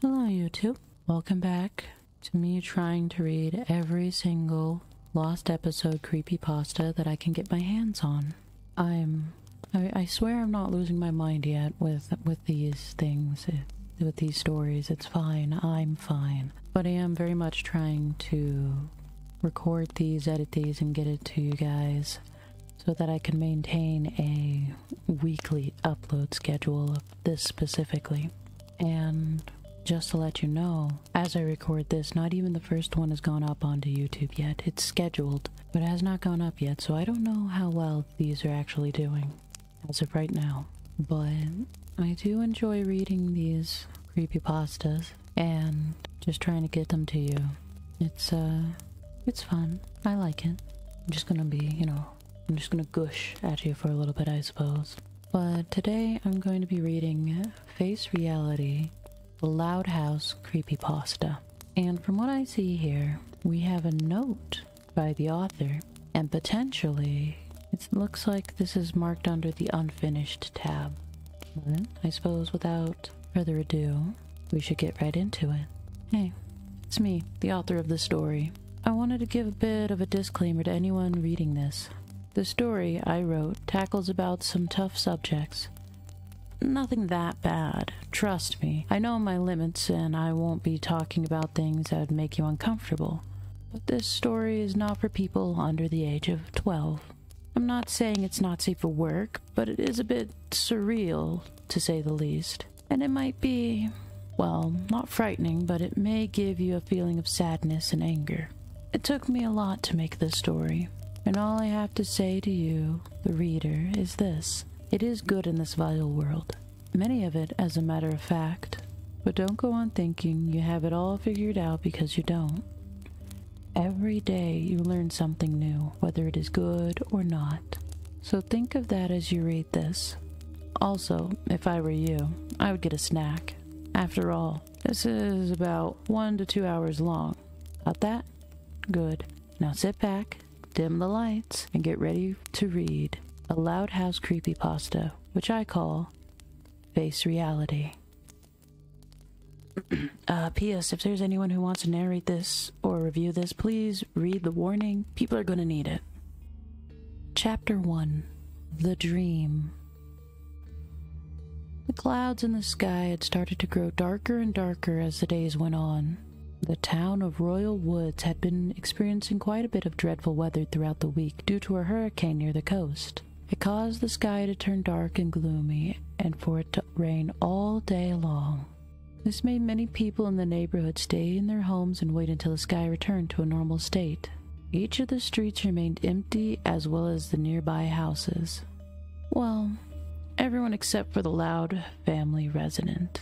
Hello YouTube. Welcome back to me trying to read every single lost episode creepypasta that I can get my hands on. I swear I'm not losing my mind yet with these things, with these stories. It's fine. I'm fine. But I am very much trying to record these, edit these, and get it to you guys so that I can maintain a weekly upload schedule of this specifically. And just to let you know, as I record this, not even the first one has gone up onto YouTube yet. It's scheduled, but it has not gone up yet, so I don't know how well these are actually doing as of right now. But I do enjoy reading these creepypastas and just trying to get them to you. It's fun. I like it. I'm just gonna be, I'm just gonna gush at you for a little bit, I suppose. But today I'm going to be reading Face Reality, the Loud House Creepypasta. And from what I see here, we have a note by the author, and potentially it looks like this is marked under the unfinished tab. But I suppose without further ado, we should get right into it. Hey, it's me, the author of the story. I wanted to give a bit of a disclaimer to anyone reading this. The story I wrote tackles about some tough subjects. Nothing that bad, trust me. I know my limits and I won't be talking about things that would make you uncomfortable. But this story is not for people under the age of 12. I'm not saying it's not safe for work, but it is a bit surreal, to say the least. And it might be, well, not frightening, but it may give you a feeling of sadness and anger. It took me a lot to make this story. And all I have to say to you, the reader, is this. It is good in this vile world. Many of it, as a matter of fact. But don't go on thinking you have it all figured out, because you don't. Every day you learn something new, whether it is good or not. So think of that as you read this. Also, if I were you, I would get a snack. After all, this is about 1 to 2 hours long. Got that? Good. Now sit back, dim the lights, and get ready to read a Loud House Creepypasta, which I call Face Reality. P.S. If there's anyone who wants to narrate this or review this, please read the warning. People are gonna need it. Chapter 1. The Dream. The clouds in the sky had started to grow darker and darker as the days went on. The town of Royal Woods had been experiencing quite a bit of dreadful weather throughout the week due to a hurricane near the coast. It caused the sky to turn dark and gloomy, and for it to rain all day long. This made many people in the neighborhood stay in their homes and wait until the sky returned to a normal state. Each of the streets remained empty, as well as the nearby houses. Well, everyone except for the Loud family resident.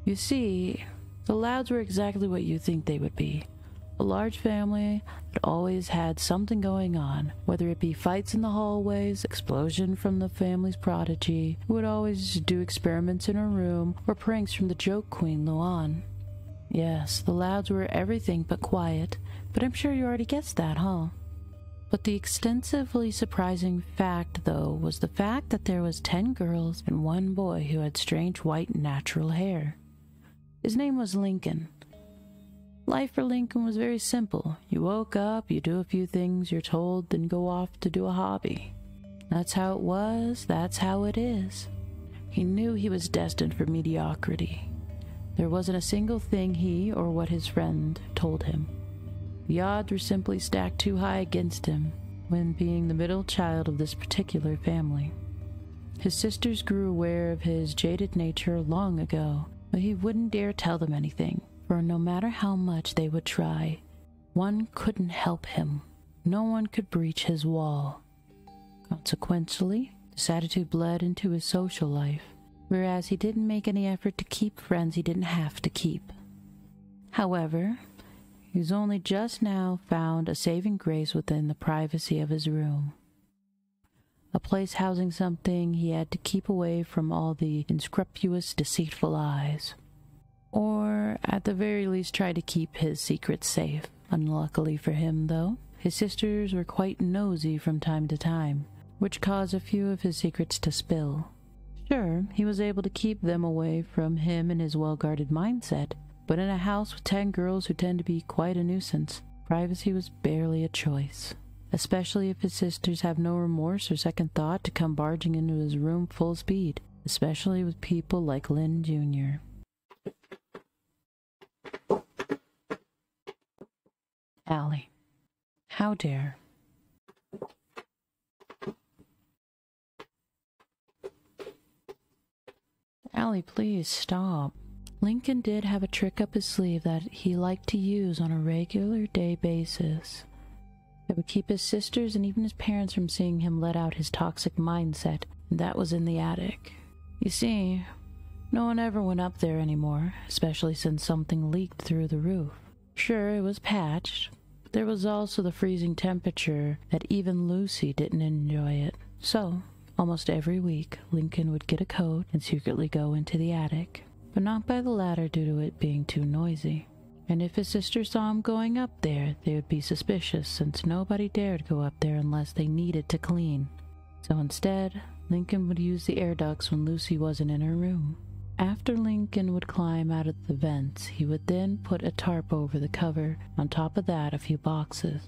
You see, the Louds were exactly what you think they would be. A large family that always had something going on, whether it be fights in the hallways, explosion from the family's prodigy, who would always do experiments in her room, or pranks from the joke queen Luan. Yes, the Louds were everything but quiet, but I'm sure you already guessed that, huh? But the extensively surprising fact, though, was the fact that there was 10 girls and 1 boy who had strange white natural hair. His name was Lincoln. Life for Lincoln was very simple. You woke up, you do a few things you're told, then go off to do a hobby. That's how it was, that's how it is. He knew he was destined for mediocrity. There wasn't a single thing he or what his friend told him. The odds were simply stacked too high against him when being the middle child of this particular family. His sisters grew aware of his jaded nature long ago, but he wouldn't dare tell them anything. For no matter how much they would try, one couldn't help him. No one could breach his wall. Consequently, this attitude bled into his social life, whereas he didn't make any effort to keep friends he didn't have to keep. However, he's only just now found a saving grace within the privacy of his room. A place housing something he had to keep away from all the unscrupulous, deceitful eyes. Or, at the very least, try to keep his secrets safe. Unluckily for him, though, his sisters were quite nosy from time to time, which caused a few of his secrets to spill. Sure, he was able to keep them away from him in his well-guarded mindset, But in a house with 10 girls who tend to be quite a nuisance, privacy was barely a choice. Especially if his sisters have no remorse or second thought to come barging into his room full speed. Especially with people like Lynn Jr. Allie. How dare. Allie, please stop. Lincoln did have a trick up his sleeve that he liked to use on a regular day basis. It would keep his sisters and even his parents from seeing him let out his toxic mindset, and that was in the attic. You see, no one ever went up there anymore, especially since something leaked through the roof. Sure, it was patched, but there was also the freezing temperature that even Lucy didn't enjoy it. So, almost every week, Lincoln would get a coat and secretly go into the attic, but not by the ladder due to it being too noisy. And if his sister saw him going up there, they would be suspicious since nobody dared go up there unless they needed to clean. So instead, Lincoln would use the air ducts when Lucy wasn't in her room. After Lincoln would climb out of the vents, he would then put a tarp over the cover, on top of that a few boxes.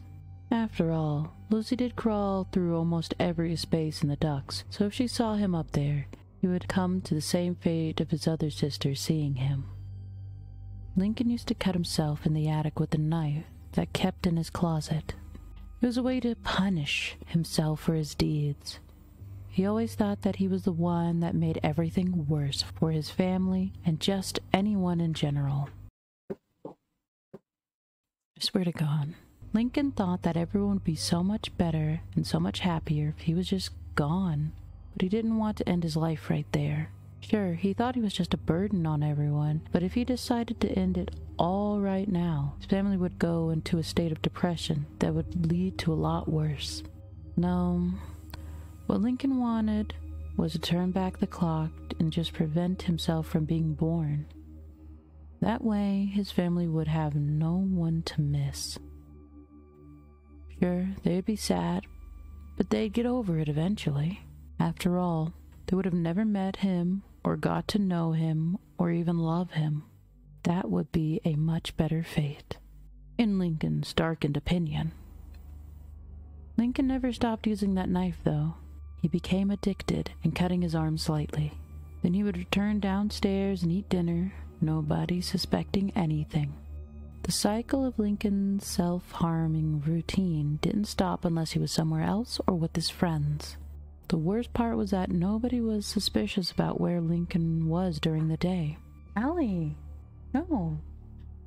After all, Lucy did crawl through almost every space in the ducts, so if she saw him up there, he would come to the same fate of his other sisters seeing him. Lincoln used to cut himself in the attic with a knife that kept in his closet. It was a way to punish himself for his deeds. He always thought that he was the one that made everything worse for his family and just anyone in general. I swear to God, Lincoln thought that everyone would be so much better and so much happier if he was just gone. But he didn't want to end his life right there. Sure, he thought he was just a burden on everyone, but if he decided to end it all right now, his family would go into a state of depression that would lead to a lot worse. No, what Lincoln wanted was to turn back the clock and just prevent himself from being born. That way, his family would have no one to miss. Sure, they'd be sad, but they'd get over it eventually. After all, they would have never met him or got to know him or even love him. That would be a much better fate, in Lincoln's darkened opinion. Lincoln never stopped using that knife, though. He became addicted and cutting his arm slightly. Then he would return downstairs and eat dinner, nobody suspecting anything. The cycle of Lincoln's self-harming routine didn't stop unless he was somewhere else or with his friends. The worst part was that nobody was suspicious about where Lincoln was during the day. Allie, no.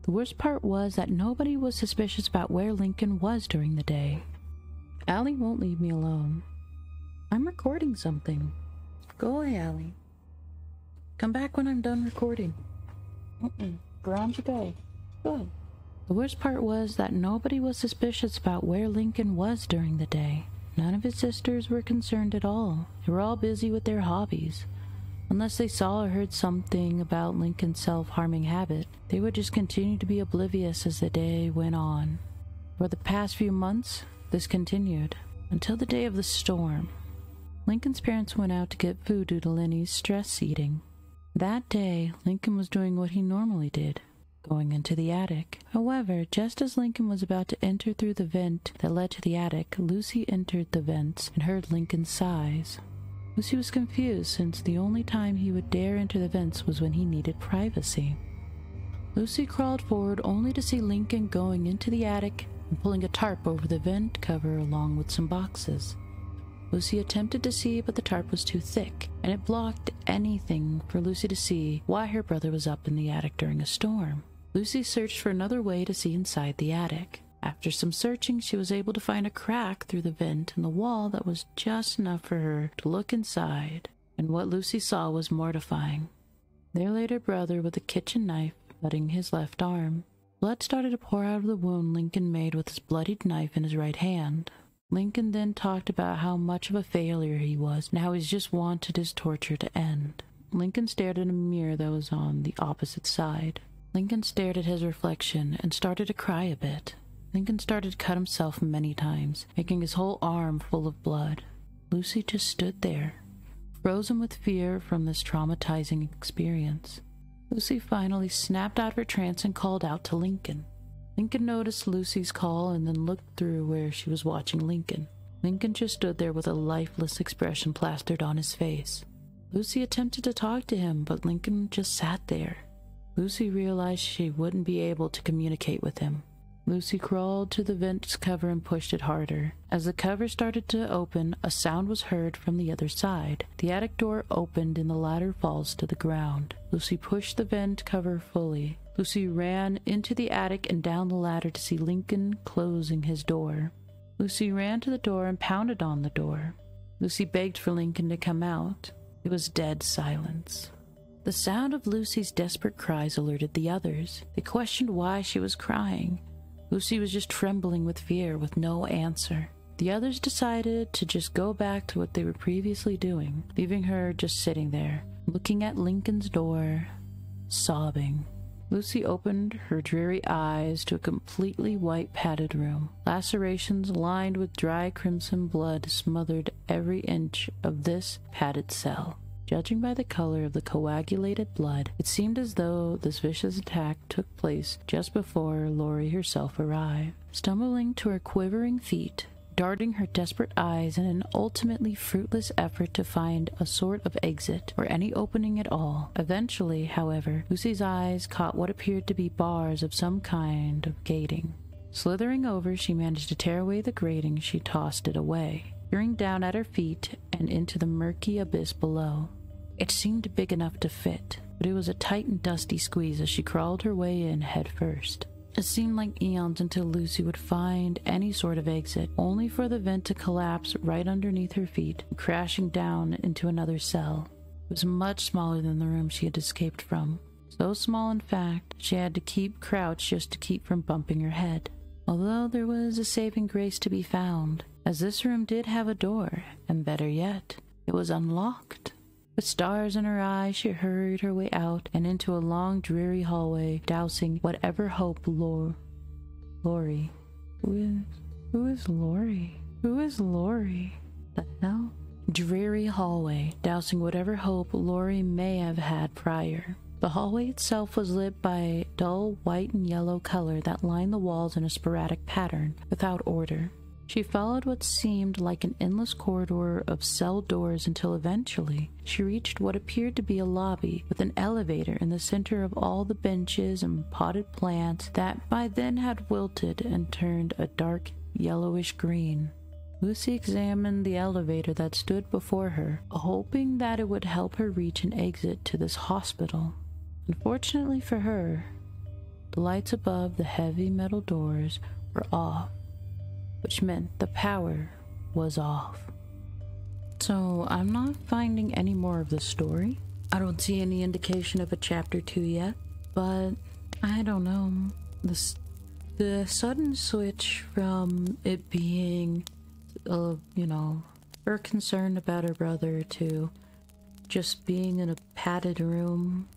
The worst part was that nobody was suspicious about where Lincoln was during the day. Allie won't leave me alone. I'm recording something. Go away, Allie. Come back when I'm done recording. Ground you go. Good. The worst part was that nobody was suspicious about where Lincoln was during the day. None of his sisters were concerned at all. They were all busy with their hobbies. Unless they saw or heard something about Lincoln's self-harming habit, they would just continue to be oblivious as the day went on. For the past few months, this continued, until the day of the storm. Lincoln's parents went out to get food due to Lenny's stress eating. That day, Lincoln was doing what he normally did, going into the attic. However, just as Lincoln was about to enter through the vent that led to the attic, Lucy entered the vents and heard Lincoln's sighs. Lucy was confused since the only time he would dare enter the vents was when he needed privacy. Lucy crawled forward only to see Lincoln going into the attic and pulling a tarp over the vent cover along with some boxes. Lucy attempted to see, but the tarp was too thick, and it blocked anything for Lucy to see why her brother was up in the attic during a storm. Lucy searched for another way to see inside the attic. After some searching, she was able to find a crack through the vent in the wall that was just enough for her to look inside, and what Lucy saw was mortifying. There lay her brother with a kitchen knife, cutting his left arm. Blood started to pour out of the wound Lincoln made with his bloodied knife in his right hand. Lincoln then talked about how much of a failure he was and how he just wanted his torture to end. Lincoln stared at a mirror that was on the opposite side. Lincoln stared at his reflection and started to cry a bit. Lincoln started to cut himself many times, making his whole arm full of blood. Lucy just stood there, frozen with fear from this traumatizing experience. Lucy finally snapped out of her trance and called out to Lincoln. Lincoln noticed Lucy's call and then looked through where she was watching Lincoln. Lincoln just stood there with a lifeless expression plastered on his face. Lucy attempted to talk to him, but Lincoln just sat there. Lucy realized she wouldn't be able to communicate with him. Lucy crawled to the vent's cover and pushed it harder. As the cover started to open, a sound was heard from the other side. The attic door opened and the ladder falls to the ground. Lucy pushed the vent cover fully. Lucy ran into the attic and down the ladder to see Lincoln closing his door. Lucy ran to the door and pounded on the door. Lucy begged for Lincoln to come out. It was dead silence. The sound of Lucy's desperate cries alerted the others. They questioned why she was crying. Lucy was just trembling with fear, with no answer. The others decided to just go back to what they were previously doing, leaving her just sitting there, looking at Lincoln's door, sobbing. Lucy opened her dreary eyes to a completely white padded room. Lacerations lined with dry crimson blood smothered every inch of this padded cell. Judging by the color of the coagulated blood, it seemed as though this vicious attack took place just before Lori herself arrived. Stumbling to her quivering feet, darting her desperate eyes in an ultimately fruitless effort to find a sort of exit or any opening at all. Eventually, however, Lucy's eyes caught what appeared to be bars of some kind of grating. Slithering over, she managed to tear away the grating. She tossed it away, peering down at her feet and into the murky abyss below. It seemed big enough to fit, but it was a tight and dusty squeeze as she crawled her way in head first. It seemed like eons until Lucy would find any sort of exit, only for the vent to collapse right underneath her feet, crashing down into another cell. It was much smaller than the room she had escaped from. So small, in fact, she had to keep crouched just to keep from bumping her head. Although there was a saving grace to be found, as this room did have a door, and better yet, it was unlocked. With stars in her eyes, she hurried her way out and into a long, dreary hallway, dousing whatever hope Lori. Who is Lori? Who is Lori? The hell? Dreary hallway, dousing whatever hope Lori may have had prior. The hallway itself was lit by a dull white and yellow color that lined the walls in a sporadic pattern, without order. She followed what seemed like an endless corridor of cell doors until eventually she reached what appeared to be a lobby with an elevator in the center of all the benches and potted plants that by then had wilted and turned a dark yellowish green. Lucy examined the elevator that stood before her, hoping that it would help her reach an exit to this hospital. Unfortunately for her, the lights above the heavy metal doors were off, which meant the power was off. So I'm not finding any more of the story. I don't see any indication of a chapter 2 yet, but I don't know. The sudden switch from it being, her concern about her brother to just being in a padded room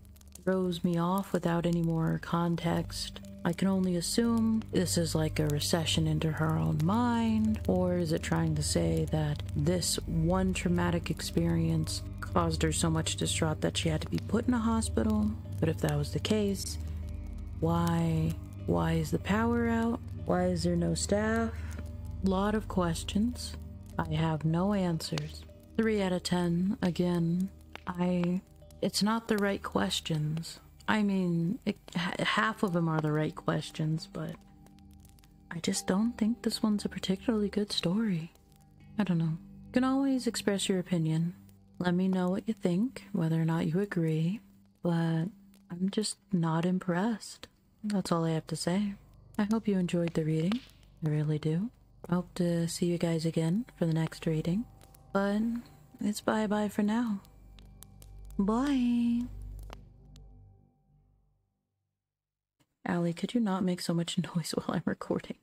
throws me off without any more context. I can only assume this is like a recession into her own mind, or is it trying to say that this one traumatic experience caused her so much distraught that she had to be put in a hospital? But if that was the case, why is the power out? Why is there no staff? Lot of questions. I have no answers. 3 out of 10. Again, it's not the right questions. I mean, half of them are the right questions, but I just don't think this one's a particularly good story. I don't know. You can always express your opinion. Let me know what you think, whether or not you agree, but I'm just not impressed. That's all I have to say. I hope you enjoyed the reading. I really do. I hope to see you guys again for the next reading, but it's bye-bye for now. Bye! Allie, could you not make so much noise while I'm recording?